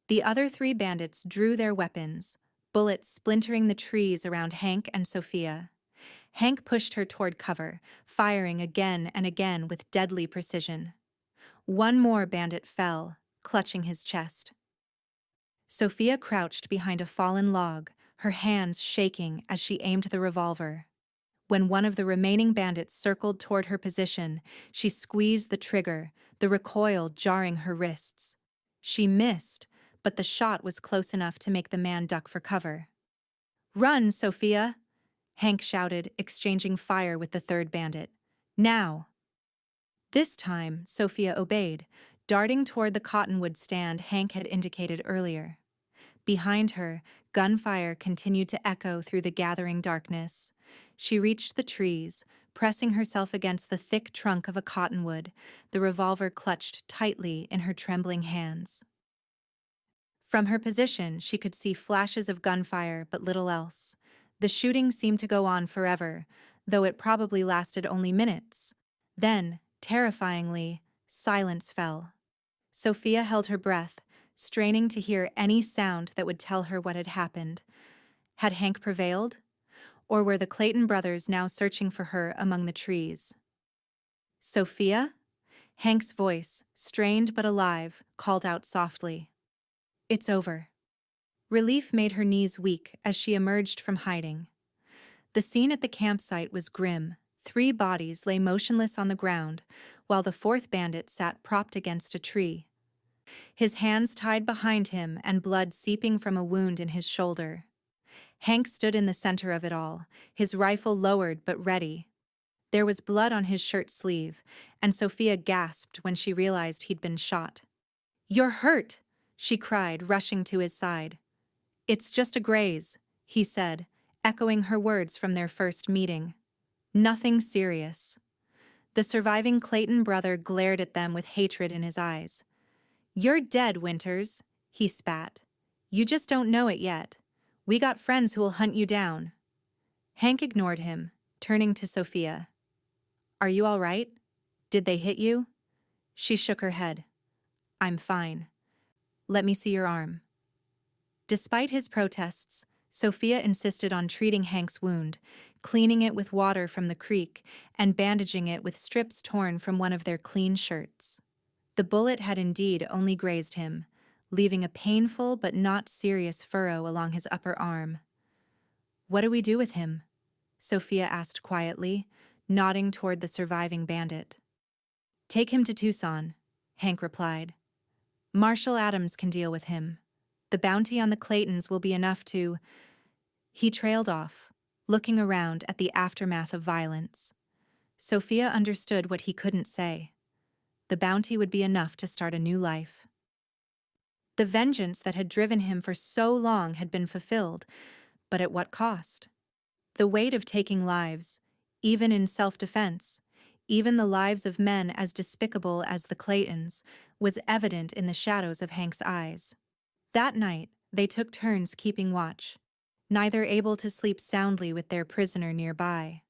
The other three bandits drew their weapons, bullets splintering the trees around Hank and Sophia. Hank pushed her toward cover, firing again and again with deadly precision. One more bandit fell, clutching his chest. Sophia crouched behind a fallen log, her hands shaking as she aimed the revolver. When one of the remaining bandits circled toward her position, she squeezed the trigger, the recoil jarring her wrists. She missed, but the shot was close enough to make the man duck for cover. "Run, Sophia!" Hank shouted, exchanging fire with the third bandit. "Now!" This time, Sophia obeyed, darting toward the cottonwood stand Hank had indicated earlier. Behind her, gunfire continued to echo through the gathering darkness. She reached the trees, pressing herself against the thick trunk of a cottonwood, the revolver clutched tightly in her trembling hands. From her position, she could see flashes of gunfire, but little else. The shooting seemed to go on forever, though it probably lasted only minutes. Then, terrifyingly, silence fell. Sophia held her breath, straining to hear any sound that would tell her what had happened. Had Hank prevailed? Or were the Clayton brothers now searching for her among the trees? "Sophia?" Hank's voice, strained but alive, called out softly. "It's over." Relief made her knees weak as she emerged from hiding. The scene at the campsite was grim. 3 bodies lay motionless on the ground, while the fourth bandit sat propped against a tree. His hands tied behind him and blood seeping from a wound in his shoulder. Hank stood in the center of it all, his rifle lowered but ready. There was blood on his shirt sleeve, and Sophia gasped when she realized he'd been shot. "You're hurt!" she cried, rushing to his side. "It's just a graze," he said, echoing her words from their first meeting. "Nothing serious." The surviving Clayton brother glared at them with hatred in his eyes. "You're dead, Winters," he spat. "You just don't know it yet. We got friends who'll hunt you down." Hank ignored him, turning to Sophia. "Are you all right? Did they hit you?" She shook her head. "I'm fine. Let me see your arm." Despite his protests, Sophia insisted on treating Hank's wound, cleaning it with water from the creek and bandaging it with strips torn from one of their clean shirts. The bullet had indeed only grazed him, leaving a painful but not serious furrow along his upper arm. "What do we do with him?" Sophia asked quietly, nodding toward the surviving bandit. "Take him to Tucson," Hank replied. "Marshal Adams can deal with him. The bounty on the Claytons will be enough to—" He trailed off, looking around at the aftermath of violence. Sophia understood what he couldn't say. The bounty would be enough to start a new life. The vengeance that had driven him for so long had been fulfilled, but at what cost? The weight of taking lives, even in self-defense, even the lives of men as despicable as the Claytons, was evident in the shadows of Hank's eyes. That night, they took turns keeping watch, neither able to sleep soundly with their prisoner nearby.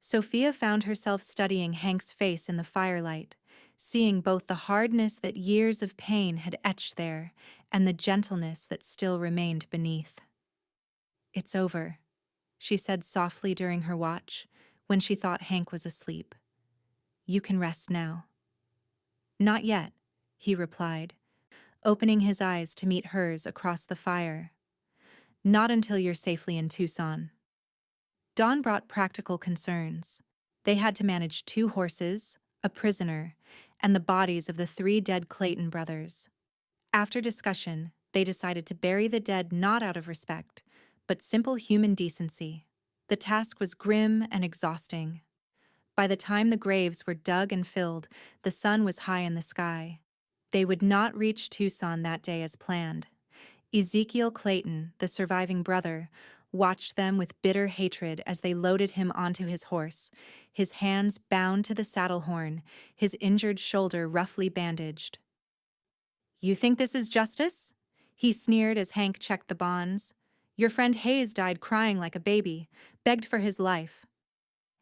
Sophia found herself studying Hank's face in the firelight, seeing both the hardness that years of pain had etched there and the gentleness that still remained beneath. "It's over," she said softly during her watch, when she thought Hank was asleep. "You can rest now." "Not yet," he replied, opening his eyes to meet hers across the fire. "Not until you're safely in Tucson." Dawn brought practical concerns. They had to manage 2 horses, a prisoner, and the bodies of the 3 dead Clayton brothers. After discussion, they decided to bury the dead not out of respect, but simple human decency. The task was grim and exhausting. By the time the graves were dug and filled, the sun was high in the sky. They would not reach Tucson that day as planned. Ezekiel Clayton, the surviving brother, watched them with bitter hatred as they loaded him onto his horse, his hands bound to the saddle horn, his injured shoulder roughly bandaged. "You think this is justice?" he sneered as Hank checked the bonds. "Your friend Hayes died crying like a baby, begged for his life."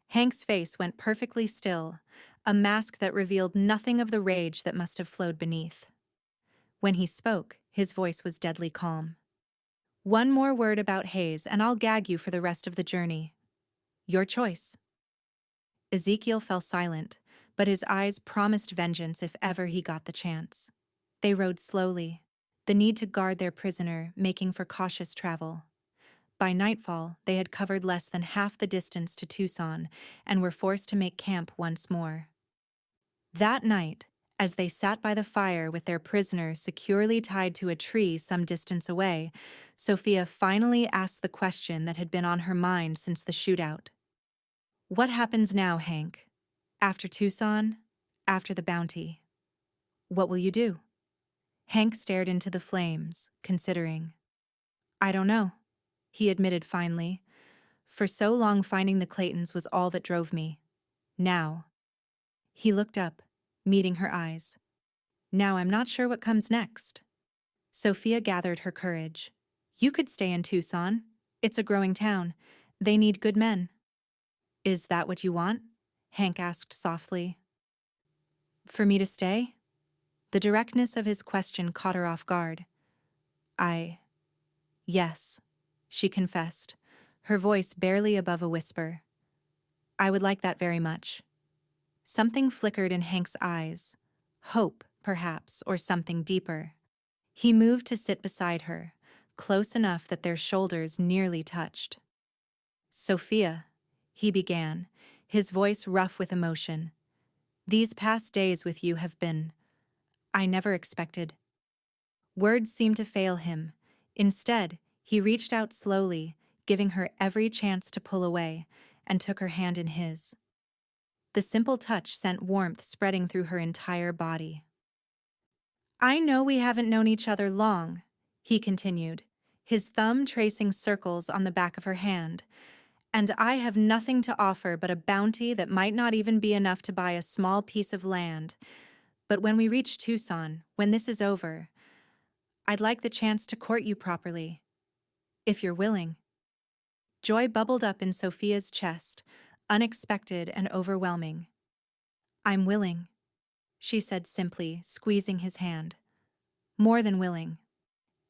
Hank's face went perfectly still, a mask that revealed nothing of the rage that must have flowed beneath. When he spoke, his voice was deadly calm. "One more word about Hayes and I'll gag you for the rest of the journey. Your choice." Ezekiel fell silent, but his eyes promised vengeance if ever he got the chance. They rode slowly, the need to guard their prisoner making for cautious travel. By nightfall, they had covered less than half the distance to Tucson and were forced to make camp once more. That night, as they sat by the fire with their prisoner securely tied to a tree some distance away, Sophia finally asked the question that had been on her mind since the shootout. "What happens now, Hank? After Tucson? After the bounty? What will you do?" Hank stared into the flames, considering. "I don't know," he admitted finally. "For so long finding the Claytons was all that drove me. Now." He looked up, meeting her eyes. "Now I'm not sure what comes next." Sophia gathered her courage. "You could stay in Tucson. It's a growing town. They need good men." "Is that what you want?" Hank asked softly. "For me to stay?" The directness of his question caught her off guard. Yes," she confessed, her voice barely above a whisper. "I would like that very much." Something flickered in Hank's eyes. Hope, perhaps, or something deeper. He moved to sit beside her, close enough that their shoulders nearly touched. "Sophia," he began, his voice rough with emotion, "these past days with you have been... I never expected..." Words seemed to fail him. Instead, he reached out slowly, giving her every chance to pull away, and took her hand in his. The simple touch sent warmth spreading through her entire body. "I know we haven't known each other long," he continued, his thumb tracing circles on the back of her hand, "and I have nothing to offer but a bounty that might not even be enough to buy a small piece of land. But when we reach Tucson, when this is over, I'd like the chance to court you properly. If you're willing." Joy bubbled up in Sophia's chest, unexpected and overwhelming. "I'm willing," she said simply, squeezing his hand. "More than willing."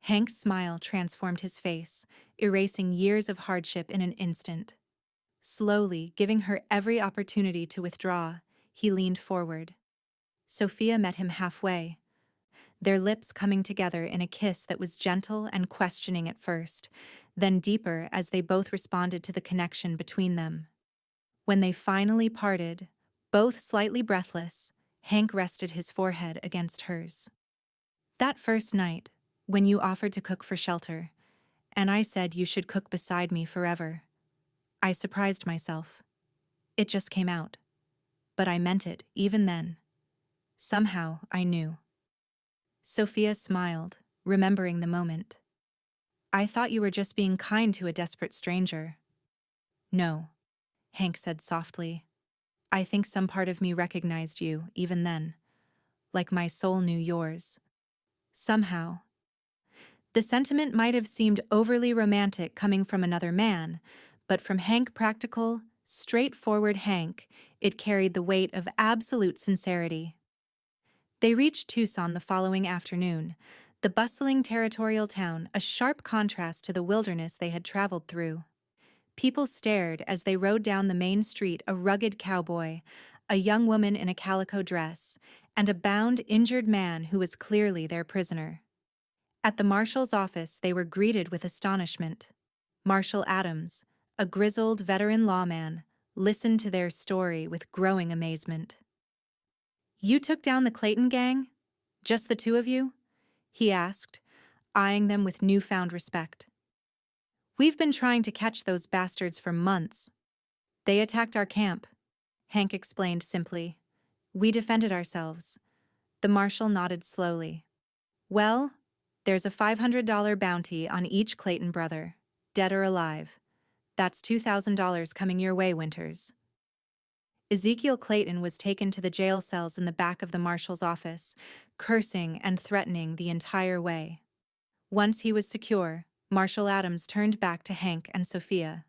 Hank's smile transformed his face, erasing years of hardship in an instant. Slowly, giving her every opportunity to withdraw, he leaned forward. Sophia met him halfway, their lips coming together in a kiss that was gentle and questioning at first, then deeper as they both responded to the connection between them. When they finally parted, both slightly breathless, Hank rested his forehead against hers. "That first night, when you offered to cook for shelter, and I said you should cook beside me forever, I surprised myself. It just came out. But I meant it, even then. Somehow, I knew." Sophia smiled, remembering the moment. "I thought you were just being kind to a desperate stranger." "No," Hank said softly. "I think some part of me recognized you, even then. Like my soul knew yours. Somehow." The sentiment might have seemed overly romantic coming from another man, but from Hank practical, straightforward Hank, it carried the weight of absolute sincerity. They reached Tucson the following afternoon, the bustling territorial town a sharp contrast to the wilderness they had traveled through. People stared as they rode down the main street, a rugged cowboy, a young woman in a calico dress, and a bound, injured man who was clearly their prisoner. At the marshal's office, they were greeted with astonishment. Marshal Adams, a grizzled veteran lawman, listened to their story with growing amazement. "You took down the Clayton gang? Just the two of you?" he asked, eyeing them with newfound respect. "We've been trying to catch those bastards for months. They attacked our camp," Hank explained simply. "We defended ourselves." The marshal nodded slowly. "Well, there's a $500 bounty on each Clayton brother, dead or alive. That's $2,000 coming your way, Winters." Ezekiel Clayton was taken to the jail cells in the back of the marshal's office, cursing and threatening the entire way. Once he was secure, Marshal Adams turned back to Hank and Sophia.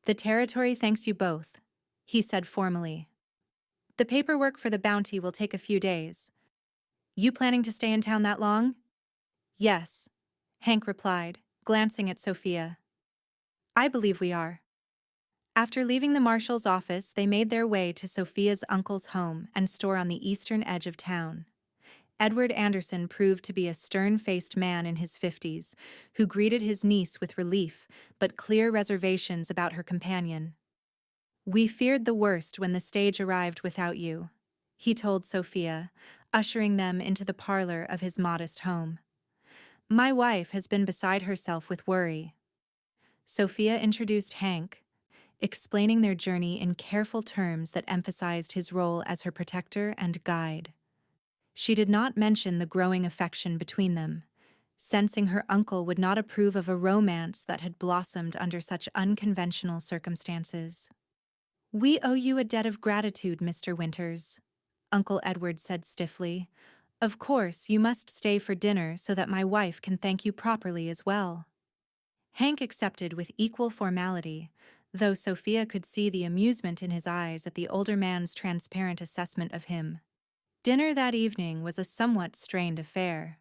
"The territory thanks you both," he said formally. "The paperwork for the bounty will take a few days. You planning to stay in town that long?" "Yes," Hank replied, glancing at Sophia. "I believe we are." After leaving the marshal's office, they made their way to Sophia's uncle's home and store on the eastern edge of town. Edward Anderson proved to be a stern-faced man in his 50s, who greeted his niece with relief but clear reservations about her companion. "We feared the worst when the stage arrived without you," he told Sophia, ushering them into the parlor of his modest home. "My wife has been beside herself with worry." Sophia introduced Hank, explaining their journey in careful terms that emphasized his role as her protector and guide. She did not mention the growing affection between them, sensing her uncle would not approve of a romance that had blossomed under such unconventional circumstances. "We owe you a debt of gratitude, Mr. Winters," Uncle Edward said stiffly. "Of course, you must stay for dinner so that my wife can thank you properly as well." Hank accepted with equal formality, though Sophia could see the amusement in his eyes at the older man's transparent assessment of him. Dinner that evening was a somewhat strained affair.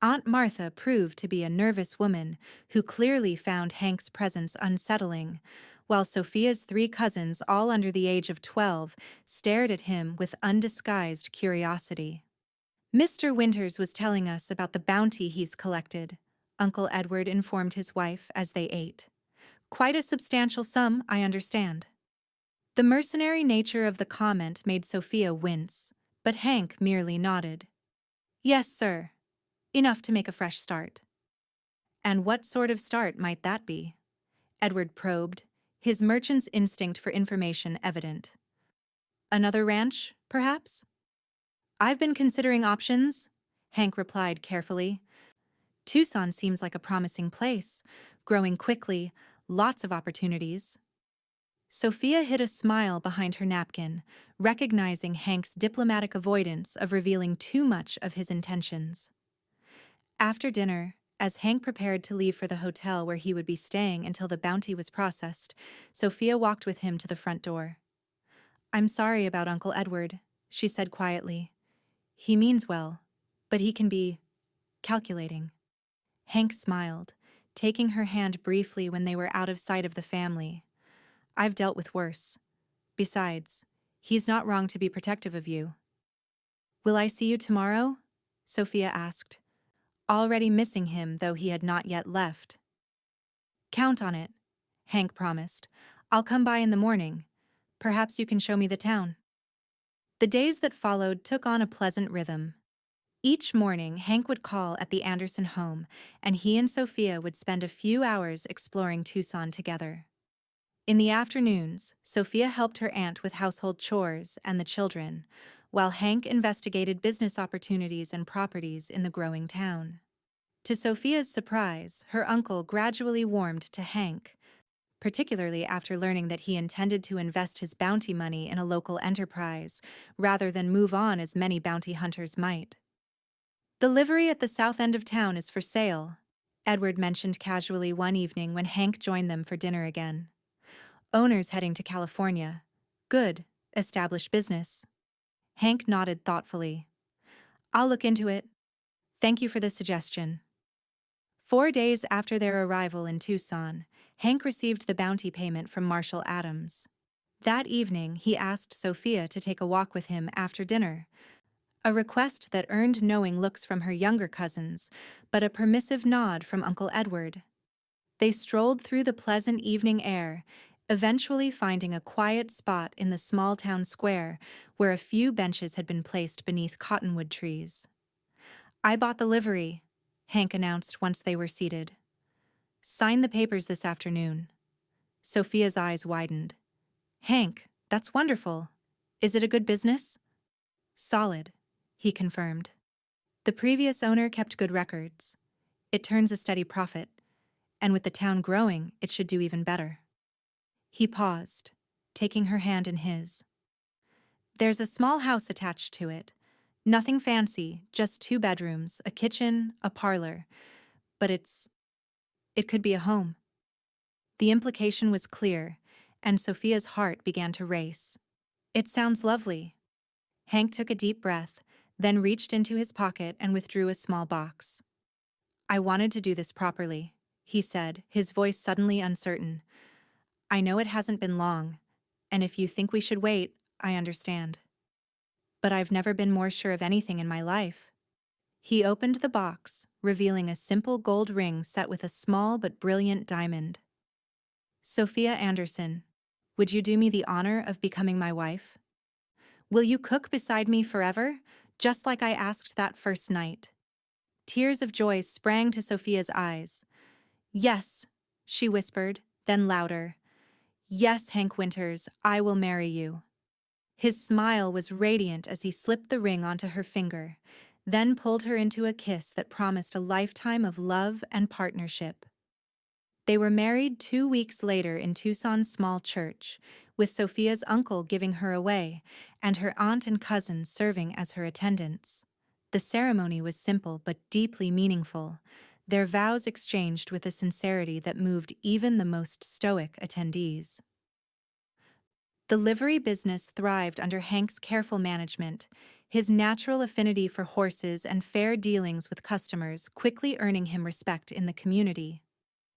Aunt Martha proved to be a nervous woman who clearly found Hank's presence unsettling, while Sophia's 3 cousins, all under the age of 12, stared at him with undisguised curiosity. "Mr. Winters was telling us about the bounty he's collected," Uncle Edward informed his wife as they ate. "Quite a substantial sum, I understand." The mercenary nature of the comment made Sophia wince, but Hank merely nodded. "Yes, sir. Enough to make a fresh start." "And what sort of start might that be?" Edward probed, his merchant's instinct for information evident. "Another ranch, perhaps?" "I've been considering options," Hank replied carefully. "Tucson seems like a promising place, growing quickly, lots of opportunities." Sophia hid a smile behind her napkin, recognizing Hank's diplomatic avoidance of revealing too much of his intentions. After dinner, as Hank prepared to leave for the hotel where he would be staying until the bounty was processed, Sophia walked with him to the front door. "I'm sorry about Uncle Edward," she said quietly. "He means well, but he can be calculating." Hank smiled, taking her hand briefly when they were out of sight of the family. "I've dealt with worse. Besides, he's not wrong to be protective of you." "Will I see you tomorrow?" Sophia asked, already missing him though he had not yet left. "Count on it," Hank promised. "I'll come by in the morning. Perhaps you can show me the town." The days that followed took on a pleasant rhythm. Each morning, Hank would call at the Anderson home, and he and Sophia would spend a few hours exploring Tucson together. In the afternoons, Sophia helped her aunt with household chores and the children, while Hank investigated business opportunities and properties in the growing town. To Sophia's surprise, her uncle gradually warmed to Hank, particularly after learning that he intended to invest his bounty money in a local enterprise, rather than move on as many bounty hunters might. "The livery at the south end of town is for sale," Edward mentioned casually one evening when Hank joined them for dinner again. "Owner's heading to California. Good, established business." Hank nodded thoughtfully. "I'll look into it. Thank you for the suggestion." 4 days after their arrival in Tucson, Hank received the bounty payment from Marshal Adams. That evening, he asked Sophia to take a walk with him after dinner, a request that earned knowing looks from her younger cousins, but a permissive nod from Uncle Edward. They strolled through the pleasant evening air, eventually finding a quiet spot in the small town square where a few benches had been placed beneath cottonwood trees. "I bought the livery," Hank announced once they were seated. "Sign the papers this afternoon." Sophia's eyes widened. "Hank, that's wonderful. Is it a good business?" "Solid," he confirmed. "The previous owner kept good records. It turns a steady profit, and with the town growing, it should do even better." He paused, taking her hand in his. "There's a small house attached to it. Nothing fancy, just 2 bedrooms, a kitchen, a parlor. But it could be a home." The implication was clear, and Sophia's heart began to race. "It sounds lovely." Hank took a deep breath, then reached into his pocket and withdrew a small box. "I wanted to do this properly," he said, his voice suddenly uncertain. "I know it hasn't been long, and if you think we should wait, I understand. But I've never been more sure of anything in my life." He opened the box, revealing a simple gold ring set with a small but brilliant diamond. "Sophia Anderson, would you do me the honor of becoming my wife? Will you cook beside me forever, just like I asked that first night?" Tears of joy sprang to Sophia's eyes. "Yes," she whispered, then louder. "Yes, Hank Winters, I will marry you." His smile was radiant as he slipped the ring onto her finger, then pulled her into a kiss that promised a lifetime of love and partnership. They were married 2 weeks later in Tucson's small church, with Sophia's uncle giving her away and her aunt and cousin serving as her attendants. The ceremony was simple but deeply meaningful, their vows exchanged with a sincerity that moved even the most stoic attendees. The livery business thrived under Hank's careful management, his natural affinity for horses and fair dealings with customers quickly earning him respect in the community.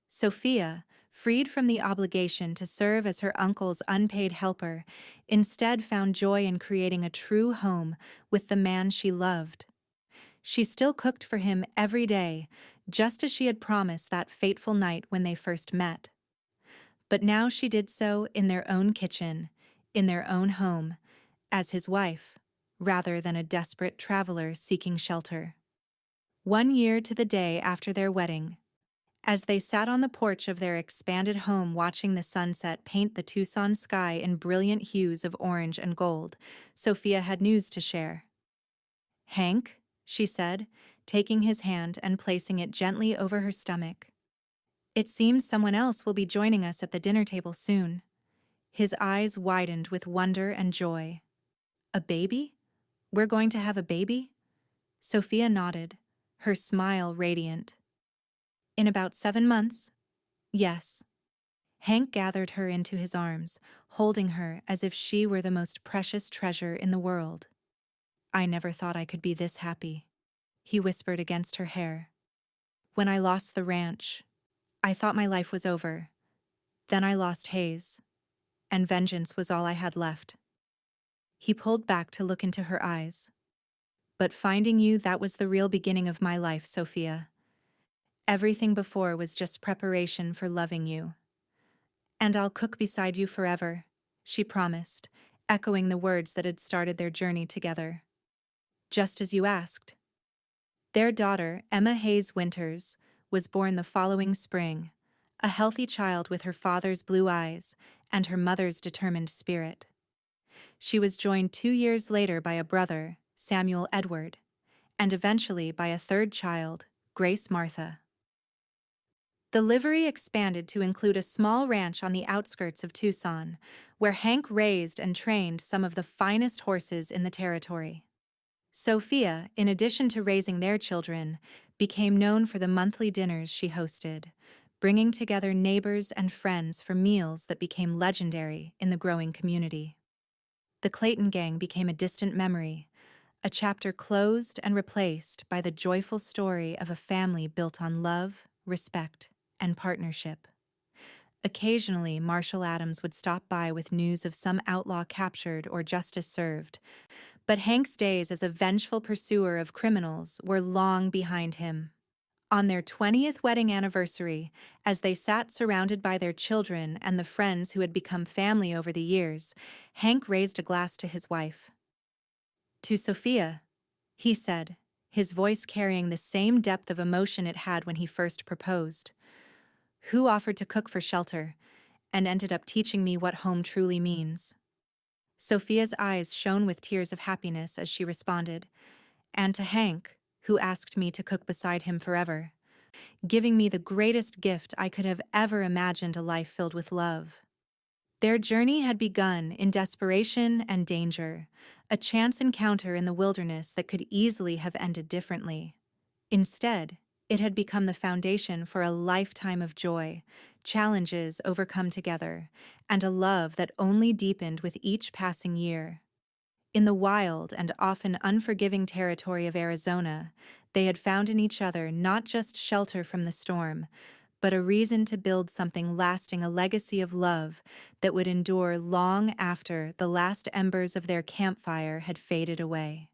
Sophia, freed from the obligation to serve as her uncle's unpaid helper, instead found joy in creating a true home with the man she loved. She still cooked for him every day, just as she had promised that fateful night when they first met. But now she did so in their own kitchen, in their own home, as his wife, rather than a desperate traveler seeking shelter. 1 year to the day after their wedding, as they sat on the porch of their expanded home watching the sunset paint the Tucson sky in brilliant hues of orange and gold, Sophia had news to share. "Hank," she said, taking his hand and placing it gently over her stomach. "It seems someone else will be joining us at the dinner table soon." His eyes widened with wonder and joy. "A baby? We're going to have a baby?" Sophia nodded, her smile radiant. "In about 7 months? Yes." Hank gathered her into his arms, holding her as if she were the most precious treasure in the world. "I never thought I could be this happy," he whispered against her hair. "When I lost the ranch, I thought my life was over. Then I lost Hayes, and vengeance was all I had left." He pulled back to look into her eyes. "But finding you, that was the real beginning of my life, Sophia. Everything before was just preparation for loving you. And I'll cook beside you forever," she promised, echoing the words that had started their journey together. "Just as you asked." Their daughter, Emma Hayes Winters, was born the following spring, a healthy child with her father's blue eyes and her mother's determined spirit. She was joined 2 years later by a brother, Samuel Edward, and eventually by a third child, Grace Martha. The livery expanded to include a small ranch on the outskirts of Tucson, where Hank raised and trained some of the finest horses in the territory. Sophia, in addition to raising their children, became known for the monthly dinners she hosted, bringing together neighbors and friends for meals that became legendary in the growing community. The Clayton gang became a distant memory, a chapter closed and replaced by the joyful story of a family built on love, respect, and partnership. Occasionally, Marshall Adams would stop by with news of some outlaw captured or justice served, but Hank's days as a vengeful pursuer of criminals were long behind him. On their 20th wedding anniversary, as they sat surrounded by their children and the friends who had become family over the years, Hank raised a glass to his wife. "To Sophia," he said, his voice carrying the same depth of emotion it had when he first proposed, "who offered to cook for shelter and ended up teaching me what home truly means." Sophia's eyes shone with tears of happiness as she responded, "And to Hank, who asked me to cook beside him forever, giving me the greatest gift I could have ever imagined, a life filled with love." Their journey had begun in desperation and danger, a chance encounter in the wilderness that could easily have ended differently. Instead, it had become the foundation for a lifetime of joy, challenges overcome together, and a love that only deepened with each passing year. In the wild and often unforgiving territory of Arizona, they had found in each other not just shelter from the storm, but a reason to build something lasting, a legacy of love that would endure long after the last embers of their campfire had faded away.